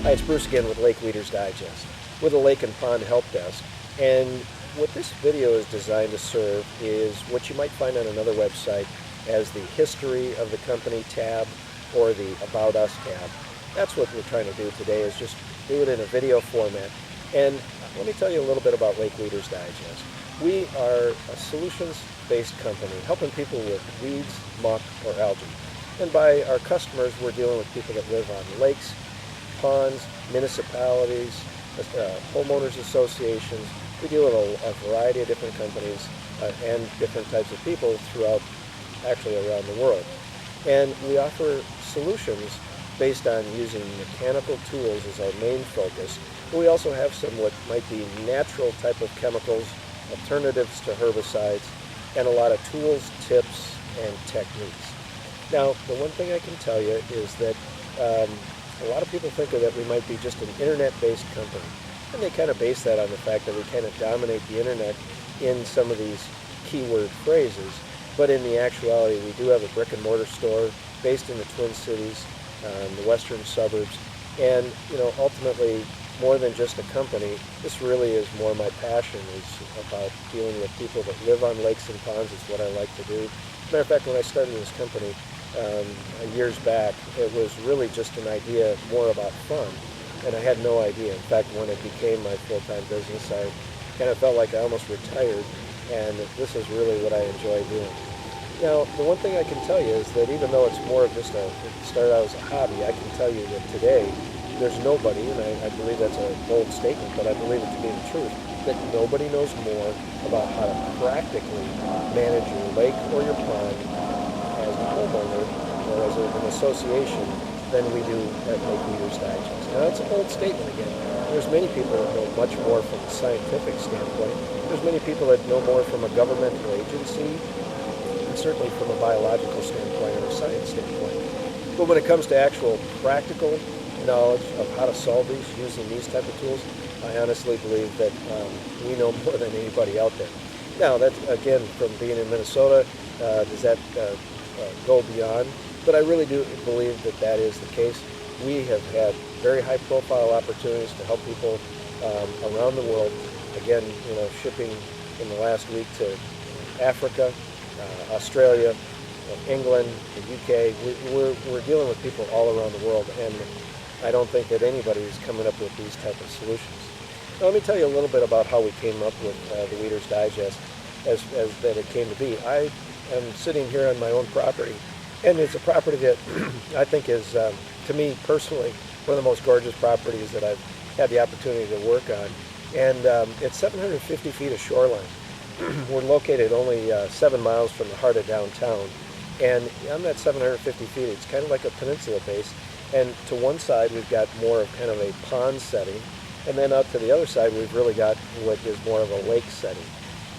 Hi, it's Bruce again with Lake Weeders Digest, with a Lake and Pond Help Desk. And what this video is designed to serve is what you might find on another website as the History of the Company tab or the About Us tab. That's what we're trying to do today, is just do it in a video format. And let me tell you a little bit about Lake Weeders Digest. We are a solutions-based company helping people with weeds, muck, or algae. And by our customers, we're dealing with people that live on lakes, ponds, municipalities, homeowners associations. We deal with a variety of different companies and different types of people throughout, actually around the world. And we offer solutions based on using mechanical tools as our main focus. But we also have some what might be natural type of chemicals, alternatives to herbicides, and a lot of tools, tips, and techniques. Now, the one thing I can tell you is that a lot of people think that we might be just an internet-based company, and they kind of base that on the fact that we kind of dominate the internet in some of these keyword phrases. But in the actuality, we do have a brick and mortar store based in the Twin Cities, the western suburbs, and ultimately, more than just a company, this really is more my passion. Is about dealing with people that live on lakes and ponds. It's what I like to do. As a matter of fact, when I started this company years back, it was really just an idea more about fun, and I had no idea. In fact, when it became my full-time business, I kind of felt like I almost retired, and this is really what I enjoy doing. Now, the one thing I can tell you is that even though it's more of just it started out as a hobby, I can tell you that today there's nobody, and I believe that's a bold statement, but I believe it to be the truth, that nobody knows more about how to practically manage your lake or your pond as a homeowner or as an association than we do at Lake Weeders Digest. Now, that's a bold statement again. There's many people that know much more from a scientific standpoint. There's many people that know more from a governmental agency, and certainly from a biological standpoint or a science standpoint. But when it comes to actual practical knowledge of how to solve these using these type of tools, I honestly believe that we know more than anybody out there. Now, that's, again, from being in Minnesota, does that go beyond? But I really do believe that that is the case. We have had very high-profile opportunities to help people around the world. Again, shipping in the last week to Africa, Australia, England, the UK. We're dealing with people all around the world, and I don't think that anybody is coming up with these type of solutions. Now, let me tell you a little bit about how we came up with the Weeders Digest as that it came to be. I am sitting here on my own property, and it's a property that I think is, to me personally, one of the most gorgeous properties that I've had the opportunity to work on. And it's 750 feet of shoreline. We're located only 7 miles from the heart of downtown. And on that 750 feet, it's kind of like a peninsula base. And to one side, we've got more of kind of a pond setting. And then out to the other side, we've really got what is more of a lake setting.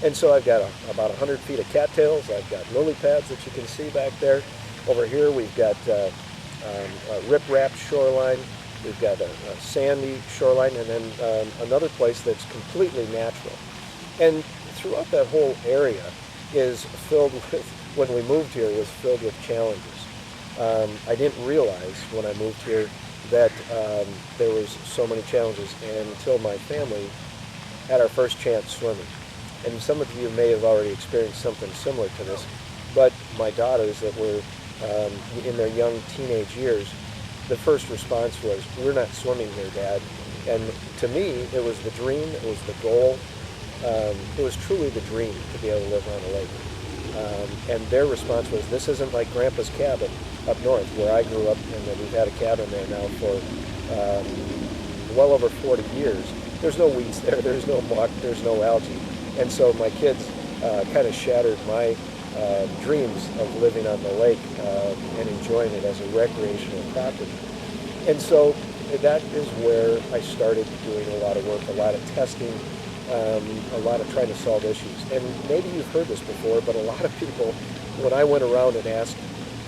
And so I've got about 100 feet of cattails. I've got lily pads that you can see back there. Over here, we've got a rip-rap shoreline. We've got a sandy shoreline, and then another place that's completely natural. And throughout that whole area is filled with, when we moved here, was filled with challenges. I didn't realize when I moved here that there was so many challenges, and until my family had our first chance swimming. And some of you may have already experienced something similar to this, but my daughters that were in their young teenage years, the first response was, "We're not swimming here, Dad." And to me, it was the dream, it was the goal. It was truly the dream to be able to live on a lake. And their response was, "This isn't like Grandpa's cabin up north where I grew up, and we've had a cabin there now for well over 40 years. There's no weeds there, there's no muck, there's no algae." And so my kids kind of shattered my dreams of living on the lake and enjoying it as a recreational property. And so that is where I started doing a lot of work, a lot of testing, a lot of trying to solve issues. And maybe you've heard this before, but a lot of people, when I went around and asked,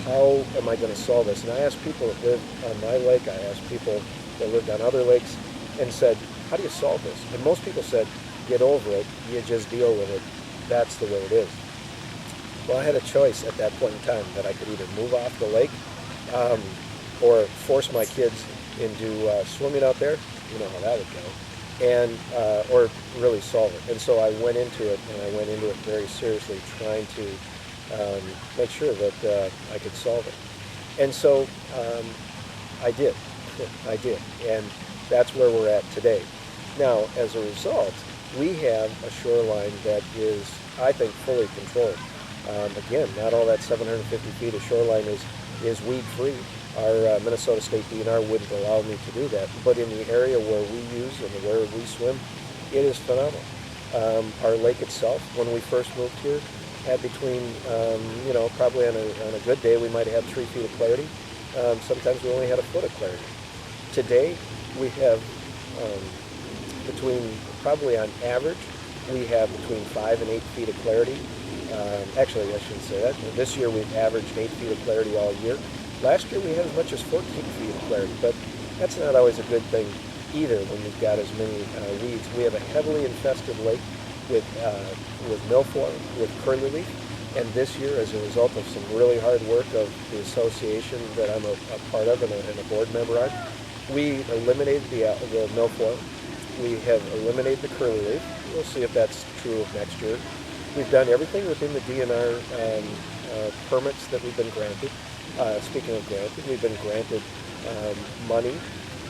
how am I going to solve this? And I asked people that lived on my lake, I asked people that lived on other lakes, and said, how do you solve this? And most people said, get over it, you just deal with it. That's the way it is. Well, I had a choice at that point in time that I could either move off the lake or force my kids and do swimming out there, you know how that would go, and or really solve it. And so I went into it, and I went into it very seriously, trying to make sure that I could solve it. And so I did. I did. And that's where we're at today. Now, as a result, we have a shoreline that is, I think, fully controlled. Again, not all that 750 feet of shoreline is weed-free. Our Minnesota State DNR wouldn't allow me to do that. But in the area where we use and where we swim, it is phenomenal. Our lake itself, when we first moved here, had between, you know, probably on a good day, we might have had 3 feet of clarity. Sometimes we only had a foot of clarity. Today, we have between, probably on average, we have between 5 and 8 feet of clarity. Actually, I shouldn't say that. This year, we've averaged 8 feet of clarity all year. Last year, we had as much as 14 feet of clarity, but that's not always a good thing either when you've got as many weeds. We have a heavily infested lake with milfoil, with curly leaf, and this year, as a result of some really hard work of the association that I'm a part of and a board member on, we eliminated the milfoil. We have eliminated the curly leaf. We'll see if that's true of next year. We've done everything within the DNR permits that we've been granted. Speaking of granted, we've been granted money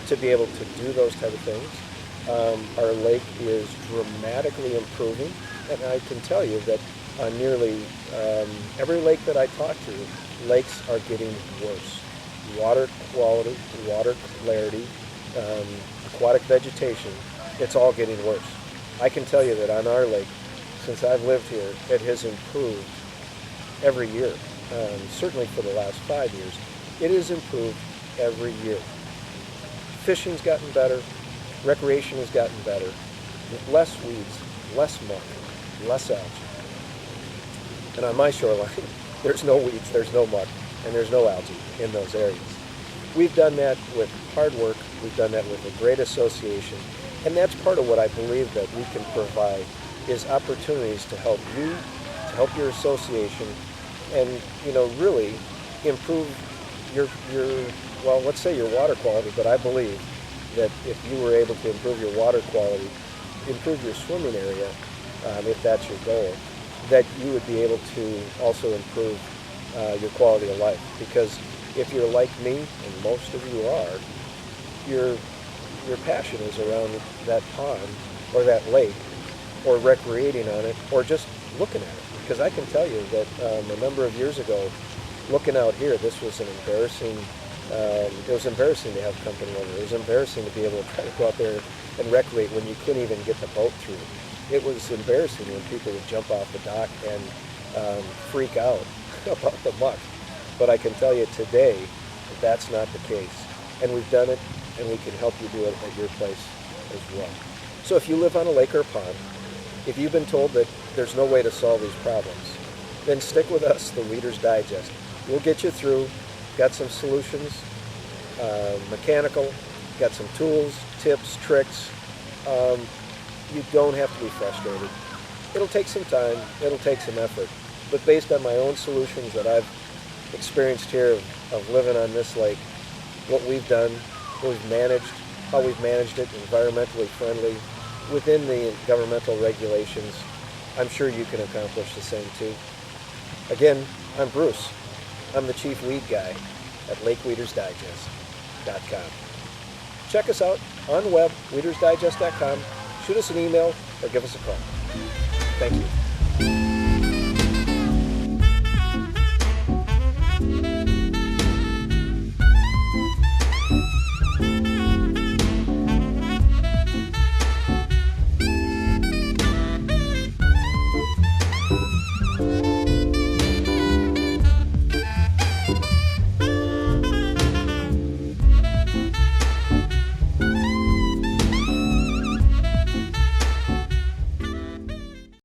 to be able to do those type of things. Our lake is dramatically improving, and I can tell you that on nearly every lake that I talk to, lakes are getting worse. Water quality, water clarity, aquatic vegetation, it's all getting worse. I can tell you that on our lake, since I've lived here, it has improved every year. Certainly for the last 5 years, it has improved every year. Fishing's gotten better, recreation has gotten better, less weeds, less muck, less algae. And on my shoreline, there's no weeds, there's no muck, and there's no algae in those areas. We've done that with hard work, we've done that with a great association, and that's part of what I believe that we can provide is opportunities to help you, to help your association, and really improve your well, let's say your water quality, but I believe that if you were able to improve your water quality, improve your swimming area, if that's your goal, that you would be able to also improve your quality of life. Because if you're like me, and most of you are, your passion is around that pond or that lake, or recreating on it, or just looking at it. Because I can tell you that a number of years ago, looking out here, this was an embarrassing, it was embarrassing to have company over. It was embarrassing to be able to try to go out there and recreate when you couldn't even get the boat through. It was embarrassing when people would jump off the dock and freak out about the muck. But I can tell you today, that's not the case. And we've done it, and we can help you do it at your place as well. So if you live on a lake or a pond, if you've been told that there's no way to solve these problems, then stick with us, the Weeders Digest. We'll get you through. Got some solutions, mechanical, got some tools, tips, tricks. You don't have to be frustrated. It'll take some time, it'll take some effort, but based on my own solutions that I've experienced here of living on this lake, what we've done, what we've managed, how we've managed it, environmentally friendly, within the governmental regulations, I'm sure you can accomplish the same too. Again, I'm Bruce. I'm the chief weed guy at LakeWeedersDigest.com. Check us out on the web, weedersdigest.com. Shoot us an email or give us a call. Thank you.